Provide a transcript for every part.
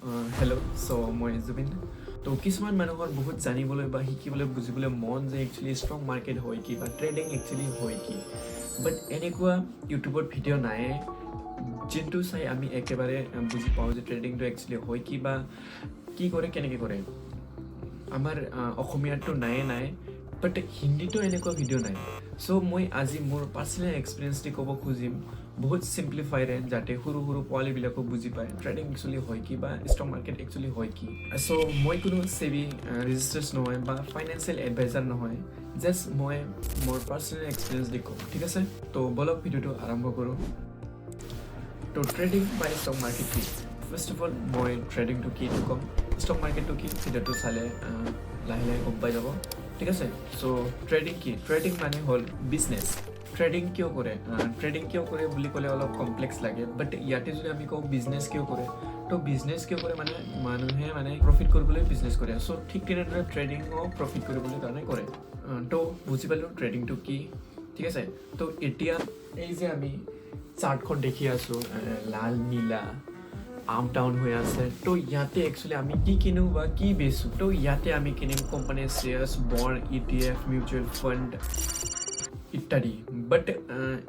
Hello' মই জুবিন তো কিছুমান মানুহৰ বহুত জানিবলৈ বা শিকিবলৈ বুজিবলৈ মন যে একচুৱেলি ষ্টক মাৰ্কেট হয় কি বা ট্ৰেডিং একচুৱেলি হয় কি বাট এনেকুৱা ইউটিউবত ভিডিঅ' নাই যোনটো চাই আমি একেবাৰে বুজি পাওঁ যে ট্ৰেডিংটো একচুৱেলি হয় কি বা কি কৰে কেনেকৈ কৰে আমাৰ অসমীয়াটো নাই বাট হিন্দীতো এনেকুৱা ভিডিঅ' নাই মই আজি মোৰ পাৰ্চনেল এক্সপিৰিয়েঞ্চ দি ক'ব খুজিম বহুত চিম্প্লিফাইৰে যাতে সৰু পোৱালিবিলাকো বুজি পায় ট্ৰেডিং একচুৱেলি হয় কি বা ষ্টক মাৰ্কেট একচুৱেলি হয় কি মই কোনো সেবি ৰেজিষ্টাৰ্ড নহয় বা ফাইনেন্সিয়েল এডভাইজাৰ নহয় জাষ্ট মই মোৰ পাৰ্চনেল এক্সপিৰিয়েঞ্চ দি ক'ম ঠিক আছে তো বলক ভিডিঅ'টো আৰম্ভ কৰোঁ তো ট্ৰেডিং বা ষ্টক মাৰ্কেট কি ফাৰ্ষ্ট অফ অল মই ট্ৰেডিংটো কি এইটো ক'ম ষ্টক মাৰ্কেটটো কি ভিডিঅ'টো চালে লাহে গম পাই যাব ঠিক আছে ট্ৰেডিং কি ট্ৰেডিং মানে হ'ল বিজনেছ ট্ৰেডিং কিয় কৰে বুলি ক'লে অলপ কমপ্লেক্স লাগে বাট ইয়াতে যদি আমি কওঁ বিজনেছ কিয় কৰে তো বিজনেছ কিয় কৰে মানে মানুহে মানে প্ৰফিট কৰিবলৈ বিজনেছ কৰে ঠিক তেনেদৰে ট্ৰেডিঙো প্ৰফিট কৰিবলৈ কাৰণে কৰে তো বুজি পালোঁ ট্ৰেডিংটো কি ঠিক আছে তো এতিয়া এই যে আমি চাৰ্টখন দেখি আছোঁ লাল নীলা আপ ডাউন হৈ আছে তো ইয়াতে একচুৱেলি আমি কি কিনো বা কি বেচোঁ তো ইয়াতে আমি কিনিম কোম্পানীৰ shares bond ETF mutual fund ইত্যাদি বাট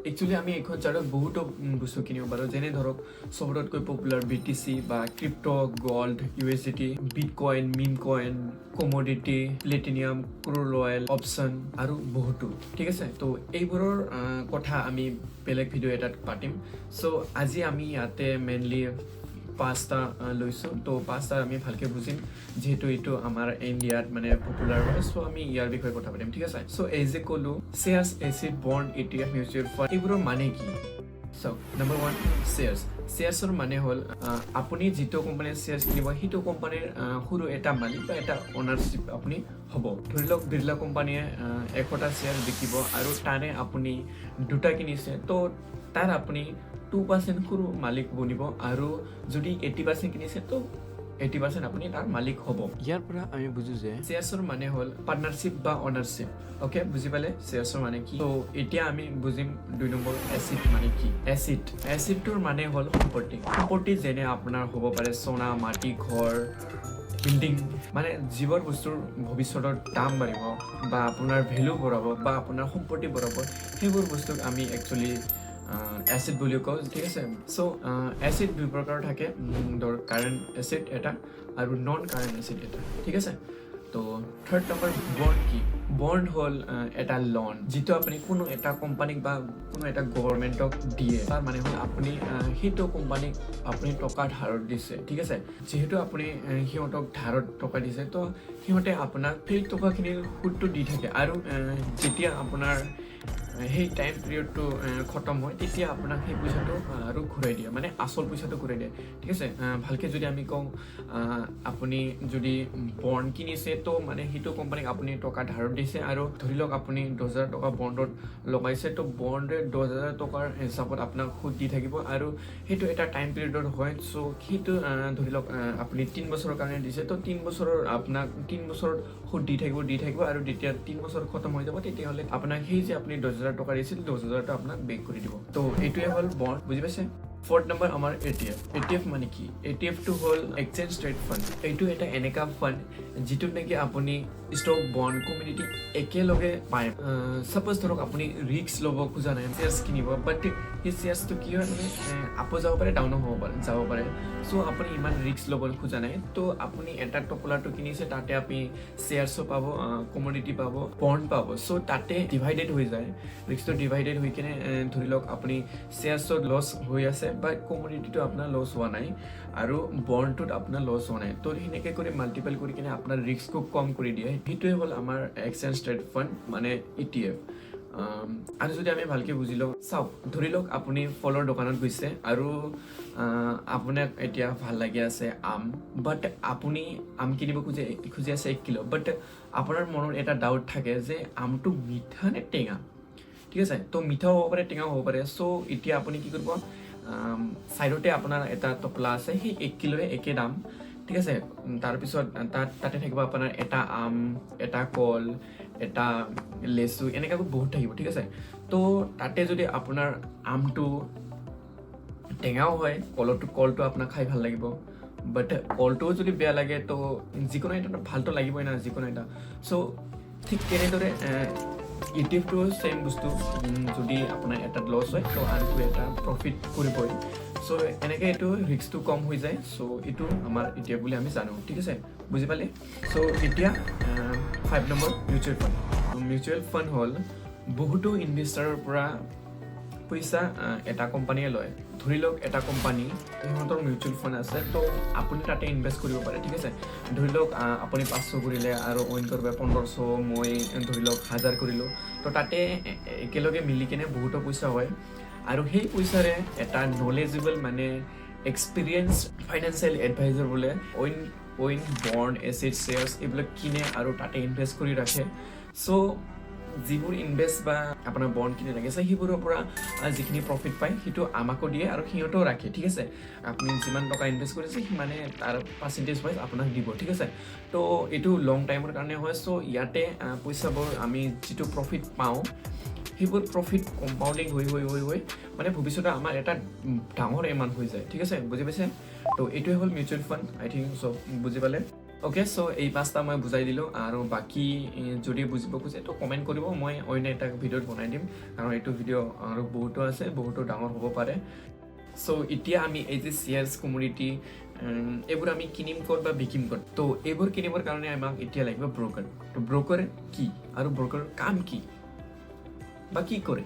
একচুৱেলি আমি এইখন চাৰ্টত বহুতো বস্তু কিনিব পাৰোঁ যেনে ধৰক চবতকৈ পপুলাৰ BTC বা crypto' gold USDT bitcoin meme coin commodity platinum crude oil option আৰু বহুতো ঠিক আছে তো এইবোৰৰ কথা আমি বেলেগ ভিডিঅ' এটাত পাতিম আজি আমি ইয়াতে মেইনলি পাঁচটা লৈছোঁ তো পাঁচটা আমি ভালকৈ বুজিম যিহেতু এইটো আমাৰ ইণ্ডিয়াত মানে পপুলাৰ হয় আমি ইয়াৰ বিষয়ে কথা পাতিম ঠিক আছে এই যে ক'লোঁ shares acid bond ETF mutual fund এইবোৰৰ মানে কি নম্বৰ ওৱান শ্বেয়াৰ্ছৰ মানে হ'ল আপুনি যিটো কোম্পানীৰ শ্বেয়াৰ্ছ কিনিব সেইটো কোম্পানীৰ সৰু এটা মালিক বা এটা অ'নাৰশ্বিপ আপুনি হ'ব ধৰি লওক বিৰলা কোম্পানীয়ে 100টা শ্বেয়াৰ বিকিব আৰু তাৰে আপুনি 2টা কিনিছে তো তাৰ আপুনি 2% সৰু মালিক বনিব আৰু যদি 80% কিনিছে তো 80% আপুনি তাৰ মালিক হ'ব ইয়াৰ পৰা আমি বুজো যে শ্বেয়াৰ্ছৰ মানে হ'ল পাৰ্টনাৰশ্বিপ বা অনাৰশ্বিপ অ'কে বুজি পালে শ্বেয়াৰ্ছৰ মানে কি তো এতিয়া আমি বুজিম 2 নম্বৰ এচিড মানে কি এচিডটোৰ মানে হ'ল সম্পত্তি যেনে আপোনাৰ হ'ব পাৰে সোণা মাটি ঘৰ বিল্ডিং মানে যিবোৰ বস্তুৰ ভৱিষ্যতৰ দাম বাঢ়িব বা আপোনাৰ ভেলু বঢ়াব বা আপোনাৰ সম্পত্তি বঢ়াব সেইবোৰ বস্তুক আমি একচুৱেলি এচিড বুলি কওঁ ঠিক আছে এচিড দুই প্ৰকাৰৰ থাকে ধৰ কাৰেণ্ট এচিড এটা আৰু নন কাৰেণ্ট এচিড এটা ঠিক আছে তো থাৰ্ড নম্বৰ বণ্ড কি বণ্ড হ'ল এটা লোন যিটো আপুনি কোনো এটা কোম্পানীক বা কোনো এটা গভৰ্ণমেণ্টক দিয়ে তাৰ মানে হ'ল আপুনি সেইটো কোম্পানীক আপুনি টকা ধাৰত দিছে ঠিক আছে যিহেতু আপুনি সিহঁতক ধাৰত টকা দিছে তো সিহঁতে আপোনাক সেই টকাখিনিৰ সুদটো দি থাকে আৰু যেতিয়া আপোনাৰ সেই টাইম পিৰিয়ডটো খতম হয় তেতিয়া আপোনাক সেই পইচাটো আৰু ঘূৰাই দিয়ে মানে আচল পইচাটো ঘূৰাই দিয়ে ঠিক আছে ভালকৈ যদি আমি কওঁ আপুনি যদি বণ্ড কিনিছে তো মানে সেইটো কোম্পানীক আপুনি টকা ধাৰত দিছে আৰু ধৰি লওক আপুনি 10,000 টকা বণ্ডত লগাইছে তো বণ্ডে 10,000 টকাৰ হিচাপত আপোনাক সুদ দি থাকিব আৰু সেইটো এটা টাইম পিৰিয়ডত হয় সেইটো ধৰি লওক আপুনি 3 বছৰৰ কাৰণে দিছে তো 3 বছৰৰ আপোনাক 3 বছৰত সুদ দি থাকিব আৰু যেতিয়া 3 বছৰ খতম হৈ যাব তেতিয়াহ'লে আপোনাক সেই যে আপুনি 10,000 টকা দিছিল 10,000টা আপোনাক বেক কৰি দিব তো এইটোৱে হ'ল বণ্ড বুজি পাইছে ফৰ্থ নম্বৰ আমাৰ ETF মানে কি ETFটো হ'ল এক্সচেঞ্জ ট্ৰেড ফাণ্ড এইটো এটা এনেকা ফাণ্ড যিটোত নেকি আপুনি ষ্টক বণ্ড কমিউনিটি একেলগে পায় ছাপ'জ ধৰক আপুনি ৰিস্ক ল'ব খোজা নাই শ্বেয়াৰ্ছ কিনিব বাট সেই শ্বেয়াৰ্ছটো কি হয় মানে আপ যাব পাৰে ডাউনো যাব পাৰে আপুনি ইমান ৰিস্ক ল'ব খোজা নাই তো আপুনি এটা টপলাৰটো কিনিছে তাতে আপুনি শ্বেয়াৰ্ছো পাব কমোডিটি পাব বণ্ড পাব তাতে ডিভাইডেড হৈ যায় ৰিস্কটো ডিভাইডেড হৈ কিনে ধৰি লওক আপুনি শ্বেয়াৰ্ছত লছ হৈ আছে বা কমোডিটিটো আপোনাৰ লছ হোৱা নাই আৰু বণ্ডটোত আপোনাৰ লছ হোৱা নাই তো সেনেকৈ কৰি মাল্টিপল কৰি কিনে আপোনাৰ ৰিস্কটো কম কৰি দিয়ে সেইটোৱে হ'ল আমাৰ এক্সচেঞ্জ ট্ৰেড ফাণ্ড মানে ETF আৰু যদি আমি ভালকৈ বুজি লওঁ চাওক ধৰি লওক আপুনি ফলৰ দোকানত গৈছে আৰু আপোনাক এতিয়া ভাল লাগি আছে আম বাট আপুনি আম কিনিব খুজি আছে 1 কিলো বাট আপোনাৰ মনত এটা ডাউট থাকে যে আমটো মিঠা নে টেঙা ঠিক আছে তো মিঠাও হ'ব পাৰে টেঙাও হ'ব পাৰে এতিয়া আপুনি কি কৰিব চাইডতে আপোনাৰ এটা টপলা আছে সেই 1 কিলোৱে একে দাম ঠিক আছে তাৰপিছত তাতে থাকিব আপোনাৰ এটা আম এটা কল এটা লেচু এনেকৈ বহুত থাকিব ঠিক আছে তো তাতে যদি আপোনাৰ আমটো টেঙাও হয় কলটো আপোনাক খাই ভাল লাগিব বাট কলটোও যদি বেয়া লাগে তো যিকোনো এটা ভালটো লাগিবই না যিকোনো এটা চ' ঠিক তেনেদৰে ইটিএফটো চেম বস্তু যদি আপোনাৰ এটাত লছ হয় তো আনটো এটা প্ৰফিট কৰিবই চ' এনেকৈ এইটো ৰিস্কটো কম হৈ যায় চ' এইটো আমাৰ ইটিএফ বুলি আমি জানো ঠিক আছে বুজি পালে চ' এতিয়া 5 নম্বৰ মিউচুৱেল ফাণ্ড হ'ল বহুতো ইনভেষ্টাৰৰ পৰা পইচা এটা কোম্পানীয়ে লয় ধৰি লওক এটা কোম্পানী সিহঁতৰ মিউচুৱেল ফাণ্ড আছে তো আপুনি তাতে ইনভেষ্ট কৰিব পাৰে ঠিক আছে ধৰি লওক আপুনি 500 কৰিলে আৰু অইন কৰিব 1500 মই ধৰি লওক 1000 কৰিলোঁ তো তাতে একেলগে মিলি কিনে বহুতো পইচা হয় আৰু সেই পইচাৰে এটা নলেজেবল মানে এক্সপিৰিয়েঞ্চ ফাইনেন্সিয়েল এডভাইজাৰ বোলে অইন বণ্ড এছেট শ্বেয়াৰ্ছ এইবিলাক কিনে আৰু তাতে ইনভেষ্ট কৰি ৰাখে চ' যিবোৰ ইনভেষ্ট বা আপোনাৰ বণ্ড কিনি লাগিছে সেইবোৰৰ পৰা যিখিনি প্ৰফিট পায় সেইটো আমাকো দিয়ে আৰু সিহঁতেও ৰাখে ঠিক আছে আপুনি যিমান টকা ইনভেষ্ট কৰিছে সিমানে তাৰ পাৰ্চেণ্টেজ ৱাইজ আপোনাক দিব ঠিক আছে তো এইটো লং টাইমৰ কাৰণে হয় চ' ইয়াতে পইচাবোৰ আমি যিটো প্ৰফিট পাওঁ সেইবোৰ প্ৰফিট কম্পাউণ্ডিং হৈ মানে ভৱিষ্যতে আমাৰ এটা ডাঙৰ এমাউণ্ট হৈ যায় ঠিক আছে বুজি পাইছে তো এইটোৱে হ'ল মিউচুৱেল ফাণ্ড আই থিংক চব বুজি পালে অ'কে চ' এই 5টা মই বুজাই দিলোঁ আৰু বাকী যদি বুজিব খোজে তো কমেণ্ট কৰিব মই অন্য এটা ভিডিঅ'ত বনাই দিম কাৰণ এইটো ভিডিঅ' আৰু বহুতো আছে বহুতো ডাঙৰ হ'ব পাৰে চ' এতিয়া আমি এই যে শ্বেয়াৰ্ছ কমোডিটি এইবোৰ আমি কিনিম ক'ত বা বিকিম ক'ত তো এইবোৰ কিনিবৰ কাৰণে আমাক এতিয়া লাগিব ব্ৰকাৰ তো ব্ৰকাৰ কি আৰু ব্ৰকাৰৰ কাম কি বা কি কৰে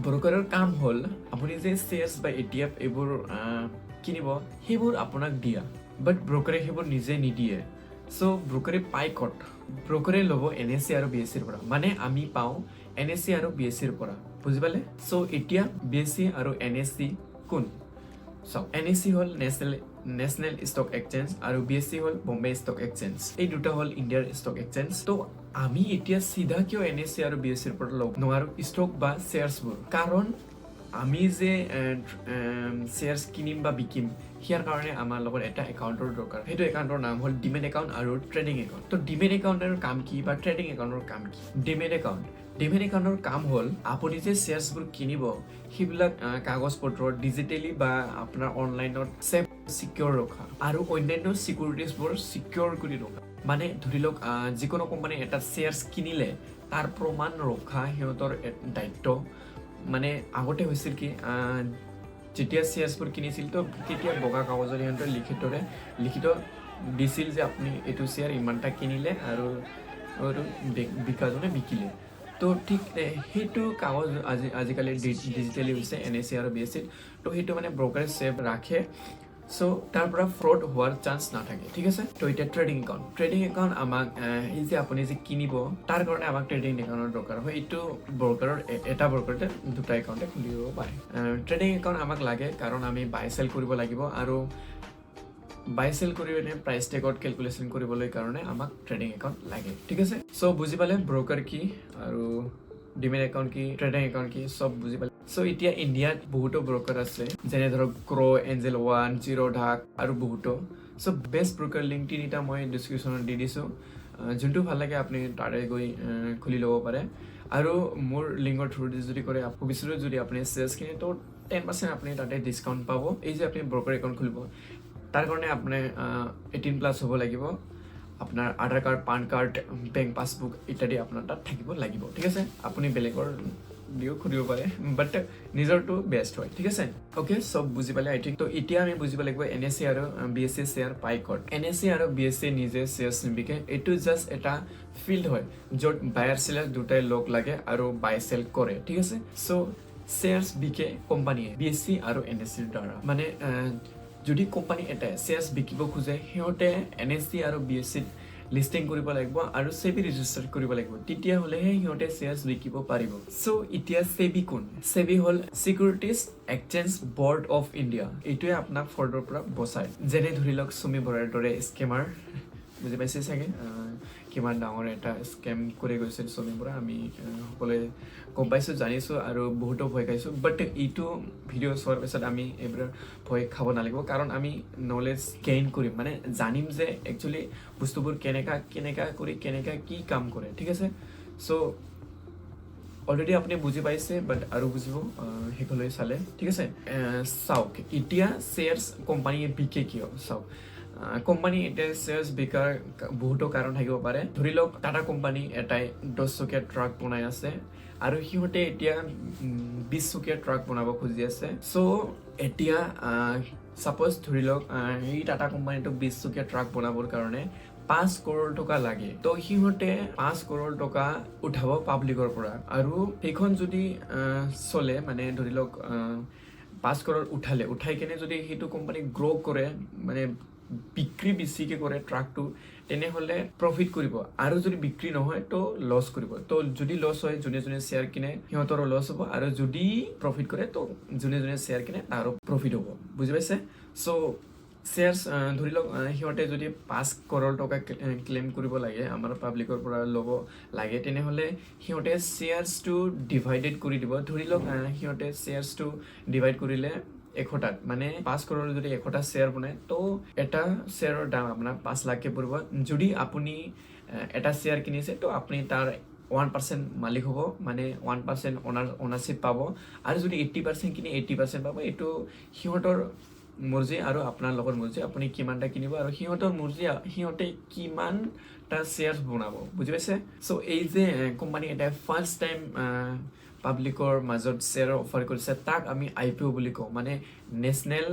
ব্ৰকাৰৰ কাম হ'ল আপুনি যে শ্বেয়াৰ্ছ বা ETF এইবোৰ কিনিব সেইবোৰ আপোনাক দিয়া বাট ব্ৰকাৰে সেইবোৰ নিজে নিদিয়ে চ' ব্ৰকাৰে পাই ক'ত ব্ৰকাৰে ল'ব NSE আৰু BSE পৰা মানে আমি পাওঁ NSE আৰু BSE পৰা বুজি পালে চ' এতিয়া BSE আৰু NSE কোন চাওক NSE হ'ল নেশ্যনেল ষ্টক এক্সচেঞ্জ আৰু BSE হ'ল বম্বে ষ্টক এক্সচেঞ্জ এই দুটা হ'ল ইণ্ডিয়াৰ ষ্টক এক্সচেঞ্জ তো আমি এতিয়া চিধা কিয় NSE আৰু BSE পৰা ল'ব নোৱাৰো ষ্টক বা শ্বেয়াৰ্ছবোৰ কাৰণ আমি যে শ্বেয়াৰ্ছ কিনিম বা বিকিম ইয়াৰ কাৰণে আমাৰ লগত এটা একাউণ্টৰ দৰকাৰ সেইটো একাউণ্টৰ নাম হ'ল ডিমেট একাউণ্ট আৰু ট্ৰেডিং একাউণ্ট তো ডিমেট একাউণ্টৰ কাম কি বা ট্ৰেডিং একাউণ্টৰ কাম কি ডিমেট একাউণ্টৰ কাম হ'ল আপুনি যে শ্বেয়াৰ্ছবোৰ কিনিব সেইবিলাক কাগজ পত্ৰ ডিজিটেলি বা আপোনাৰ অনলাইনত ছেফ চিকিউৰ ৰখা আৰু অন্যান্য চিকিউৰিটিজবোৰ চিকিউৰ কৰি ৰখা মানে ধৰি লওক যিকোনো কোম্পানী এটা শ্বেয়াৰ্ছ কিনিলে তাৰ প্ৰমাণ ৰখা সিহঁতৰ দায়িত্ব মানে আগতে হৈছিল কি যেতিয়া শ্বেয়াৰ্ছবোৰ কিনিছিল তো তেতিয়া বগা কাগজত সিহঁতে লিখিত দিছিল যে আপুনি এইটো শ্বেয়াৰ ইমানটা কিনিলে আৰু বিকাজনে বিকিলে তো ঠিক সেইটো কাগজ আজিকালি ডিজিটেলি হৈছে NSE আৰু BSE তো সেইটো মানে ব্ৰকাৰে ছেভ ৰাখে চ' তাৰ পৰা ফ্ৰড হোৱাৰ চান্স নাথাকে ঠিক আছে তো এতিয়া ট্ৰেডিং একাউণ্ট আমাক এই যে আপুনি যে কিনিব তাৰ কাৰণে আমাক ট্ৰেডিং একাউণ্টৰ দৰকাৰ হয় এইটো ব্ৰকাৰৰ এটা ব্ৰকাৰতে দুটা একাউণ্টে খুলিব পাৰে ট্ৰেডিং একাউণ্ট আমাক লাগে কাৰণ আমি বাই চেল কৰিব লাগিব আৰু বাই চেল কৰি পিনে প্ৰাইচ টেগত কেলকুলেশ্যন কৰিবলৈ কাৰণে আমাক ট্ৰেডিং একাউণ্ট লাগে ঠিক আছে চ' বুজি পালে ব্ৰকাৰ কি আৰু ডিমেট একাউণ্ট কি ট্ৰেডিং একাউণ্ট কি চব বুজি পালে চ' এতিয়া ইণ্ডিয়াত বহুতো ব্ৰকাৰ আছে যেনে ধৰক গ্ৰ এঞ্জেল 1 জিৰ' ঢাক আৰু বহুতো চ' বেষ্ট ব্ৰকাৰ লিংক 3টা মই ডিছক্ৰিপশ্যনত দি দিছোঁ যোনটো ভাল লাগে আপুনি তাৰে গৈ খুলি ল'ব পাৰে আৰু মোৰ লিংকৰ থ্ৰুদি যদি কৰে ভৱিষ্যতে যদি আপুনি শ্বেয়াৰ্ছ কিনে তো 10% আপুনি তাতে ডিছকাউণ্ট পাব এই যে আপুনি ব্ৰকাৰ একাউণ্ট খুলিব তাৰ কাৰণে আপুনি 18+ হ'ব লাগিব আপোনাৰ Aadhaar card PAN card bank passbook ইত্যাদি আপোনাৰ তাত থাকিব লাগিব ঠিক আছে আপুনি বেলেগৰ দিও খুলিব পাৰে বাট নিজৰটো বেষ্ট হয় ঠিক আছে অ'কে চব বুজি পালে আই থিংক তো এতিয়া আমি বুজিব লাগিব NSE আৰু BSE শ্বেয়াৰ পাই ক'ত NSE আৰু BSE নিজে শ্বেয়াৰ্ছ নিবিকে এইটো জাষ্ট এটা ফিল্ড হয় য'ত বায়াৰ চেলাৰ দুটাই লগ লাগে আৰু বাই চেল কৰে ঠিক আছে চ' শ্বেয়াৰ্ছ বিকে কোম্পানীয়ে BSE আৰু NSEৰ দ্বাৰা মানে যদি কোম্পানী এটাই শ্বেয়াৰ্ছ বিকিব খোজে সিহঁতে NSE আৰু BSEত লিষ্টিং কৰিব লাগিব আৰু SEBI-registered কৰিব লাগিব তেতিয়াহ'লেহে সিহঁতে শ্বেয়াৰ্ছ বিকিব পাৰিব চ' এতিয়া SEBI কোন SEBI হ'ল securities exchange board of India এইটোৱে আপোনাক ফ্ৰডৰ পৰা বচায় যেনে ধৰি লওক চুমি বৰাৰ দৰে স্কেমাৰ বুজি পাইছে চাগে কিমান ডাঙৰ এটা স্কেম কৰি গৈছিল চুমি বৰা আমি সকলোৱে গম পাইছোঁ জানিছোঁ আৰু বহুতো ভয় খাইছোঁ বাট এইটো ভিডিঅ' চোৱাৰ পিছত আমি এইবোৰ ভয় খাব নালাগিব কাৰণ আমি নলেজ গেইন কৰিম মানে জানিম যে একচুৱেলি বস্তুবোৰ কেনেকা কৰি কি কাম কৰে ঠিক আছে চ' অলৰেডি আপুনি বুজি পাইছে বাট আৰু বুজিব শেষলৈ চালে ঠিক আছে চাওক এতিয়া শ্বেয়াৰ্ছ কোম্পানীয়ে বিকে কিয় চাওক কোম্পানী এটা শ্বেয়াৰ্ছ বিকাৰ বহুতো কাৰণ থাকিব পাৰে। ধৰি লওক টাটা কোম্পানী এটাই 10 চকীয়া ট্ৰাক বনাই আছে আৰু সিহঁতে এতিয়া 20 চকীয়া ট্ৰাক বনাব খুজি আছে। চ' এতিয়া ছাপ'জ ধৰি লওক এই টাটা কোম্পানীটো 20 চকীয়া ট্ৰাক বনাবৰ কাৰণে 5 কৰোৰ টকা লাগে। তো সিহঁতে 5 কৰোৰ টকা উঠাব পাব্লিকৰ পৰা, আৰু সেইখন যদি চলে মানে ধৰি লওক 5 কৰোৰ উঠাই কেনে যদি সেইটো কোম্পানী গ্ৰ' কৰে, মানে বিক্ৰী বেছিকৈ কৰে ট্ৰাকটো, তেনেহ'লে প্ৰফিট কৰিব, আৰু যদি বিক্ৰী নহয় তো লছ কৰিব। তো যদি লছ হয় যোনে যোনে শ্বেয়াৰ কিনে সিহঁতৰো লছ হ'ব, আৰু যদি প্ৰফিট কৰে তো যোনে যোনে শ্বেয়াৰ কিনে তাৰো প্ৰফিট হ'ব। বুজি পাইছে? চ' শ্বেয়াৰ্ছ ধৰি লওক সিহঁতে যদি 5 কৰোৰ টকা ক্লেইম কৰিব লাগে, আমাৰ পাব্লিকৰ পৰা ল'ব লাগে, তেনেহ'লে সিহঁতে শ্বেয়াৰ্ছটো ডিভাইডেড কৰি দিব। ধৰি লওক সিহঁতে শ্বেয়াৰ্ছটো ডিভাইড কৰিলে 100টাত, মানে 5 কৰোৰ যদি 100টা শ্বেয়াৰ বনায় তো এটা শ্বেয়াৰৰ দাম আপোনাৰ 5 লাখকৈ পৰিব। যদি আপুনি এটা শ্বেয়াৰ কিনিছে তো আপুনি তাৰ 1% মালিক হ'ব, মানে 1% অনাৰশ্বিপ পাব, আৰু যদি 80% কিনে 80% পাব। এইটো সিহঁতৰ মৰ্জি আৰু আপোনাৰ লগৰ মৰ্জি, আপুনি কিমানটা কিনিব আৰু সিহঁতৰ মৰ্জি সিহঁতে কিমানটা শ্বেয়াৰ্ছ বনাব। বুজি পাইছে? চ' এই যে কোম্পানী এটাই ফাৰ্ষ্ট টাইম পাব্লিকৰ মাজত শ্বেয়াৰৰ অফাৰ কৰিছে, তাক আমি IPO বুলি কওঁ, মানে নেশ্যনেল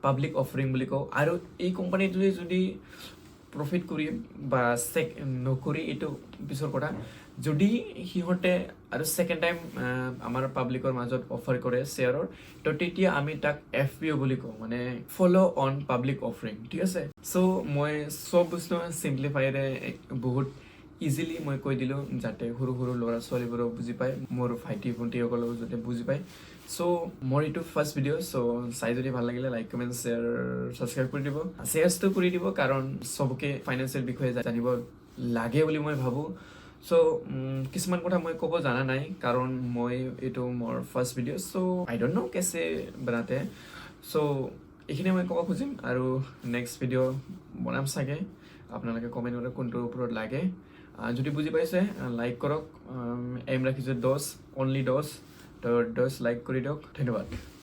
পাব্লিক অফাৰিং বুলি কওঁ। আৰু এই কোম্পানীটোৱে যদি প্ৰফিট কৰি বা নকৰি এইটো পিছৰ কথা, যদি সিহঁতে আৰু ছেকেণ্ড টাইম আমাৰ পাব্লিকৰ মাজত অফাৰ কৰে শ্বেয়াৰৰ, তো তেতিয়া আমি তাক FPO বুলি কওঁ, মানে ফ'ল' অন পাব্লিক অফাৰিং। ঠিক আছে? চ' মই চব বস্তু চিম্প্লিফাইৰে বহুত ইজিলি মই কৈ দিলোঁ, যাতে সৰু সৰু ল'ৰা ছোৱালীবোৰেও বুজি পায়, মোৰ ভাইটি ভণ্টিসকলেও যাতে বুজি পায়। চ' মোৰ এইটো ফাৰ্ষ্ট ভিডিঅ'। চ' চাই যদি ভাল লাগিলে লাইক কমেণ্ট শ্বেয়াৰ ছাবস্ক্ৰাইব কৰি দিব। শ্বেয়াৰ্ছটো কৰি দিব, কাৰণ চবকে ফাইনেন্সিয়েল বিষয়ে জানিব লাগে বুলি মই ভাবোঁ। চ' কিছুমান কথা মই ক'ব জানা নাই, কাৰণ মই এইটো মোৰ first video'. So' I don't know' কেছে বনাতে। চ' এইখিনিয়ে মই ক'ব খুজিম, আৰু নেক্সট ভিডিঅ' বনাম চাগে। আপোনালোকে কমেণ্ট কৰক কোনটোৰ ওপৰত লাগে। যদি বুজি পাইছে লাইক কৰক। এম ৰাখিছোঁ 10, অনলি 10, তো 10 লাইক কৰি দিয়ক। ধন্যবাদ।